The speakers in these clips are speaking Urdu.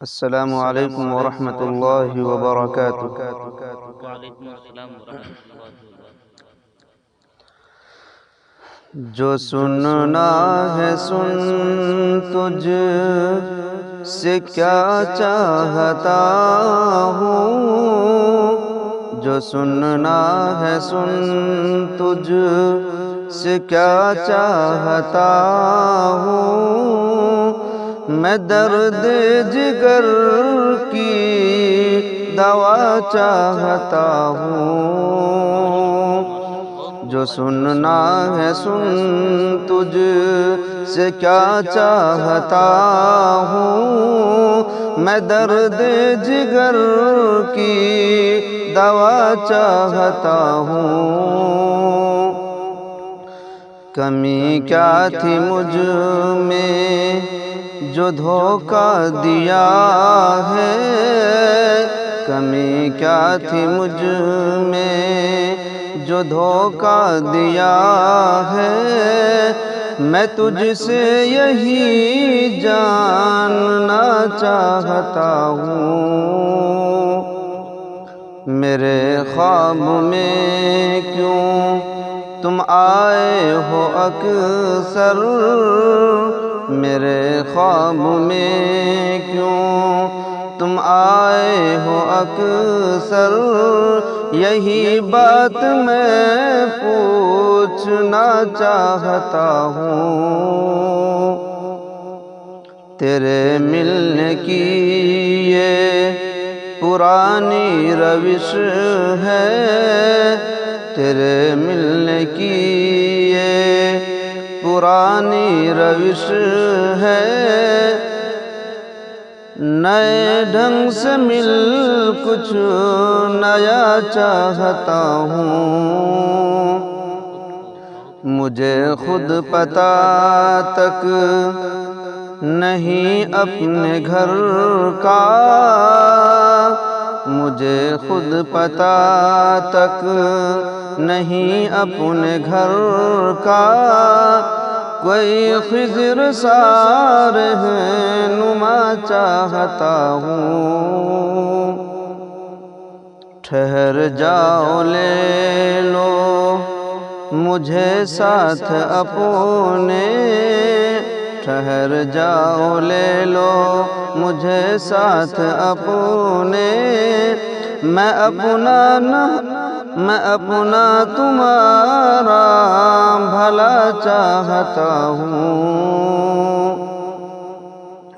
السلام علیکم ورحمۃ اللہ وبرکاتہ۔ وعلیکم السلام ورحمۃ اللہ وبرکاتہ۔ جو سننا ہے سن، تجھ سے کیا چاہتا ہوں۔ جو سننا ہے سن، تجھ سے کیا چاہتا ہوں۔ میں درد جگر کی دوا چاہتا ہوں۔ جو سننا ہے سن، تجھ سے کیا چاہتا ہوں۔ میں درد جگر کی دوا چاہتا ہوں۔ کمی کیا تھی مجھ میں جو دھوکہ دیا ہے۔ کمی کیا تھی مجھ میں جو دھوکہ دیا ہے۔ میں تجھ سے یہی جاننا چاہتا ہوں۔ میرے خواب میں کیوں تم آئے ہو اکثر۔ میرے خواب میں کیوں تم آئے ہو اکثر۔ یہی بات میں پوچھنا چاہتا ہوں۔ تیرے ملنے کی یہ پرانی روش ہے۔ تیرے ملنے کی یہ پرانی روش ہے۔ نئے ڈھنگ سے مل کچھ نیا چاہتا ہوں۔ مجھے خود پتہ تک نہیں اپنے گھر کا۔ مجھے خود پتہ تک نہیں اپنے گھر کا۔ کوئی خضر سا رہنما چاہتا ہوں۔ ٹھہر جاؤ لے لو مجھے ساتھ اپنے۔ ٹھہر جاؤ لے لو مجھے ساتھ اپنے۔ میں اپنا تمہارا بھلا چاہتا ہوں۔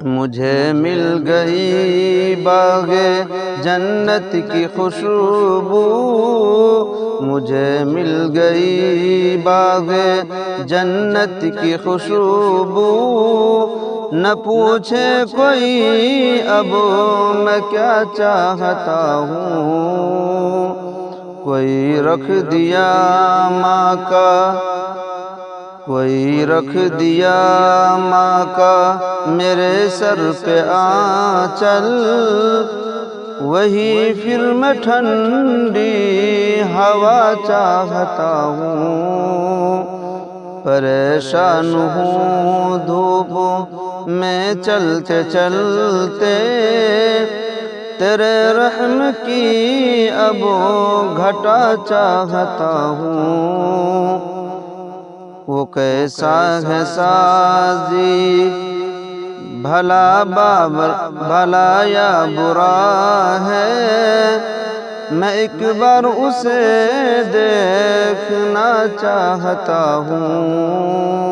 مجھے مل گئی باغ جنت کی خوشبو۔ مجھے مل گئی باغ جنت کی خوشبو۔ نہ پوچھے کوئی اب میں کیا چاہتا ہوں۔ کوئی رکھ دیا ماں کا، کوئی رکھ دیا ماں کا میرے سر پہ آنچل۔ وہی پھر میں ٹھنڈی ہوا چاہتا ہوں۔ پریشان ہوں دھوپ میں چلتے چلتے۔ تیرے رحم کی اب گھٹا چاہتا ہوں۔ وہ کیسا ہے سازی بھلا بھلا یا برا ہے۔ میں ایک بار اسے دیکھنا چاہتا ہوں۔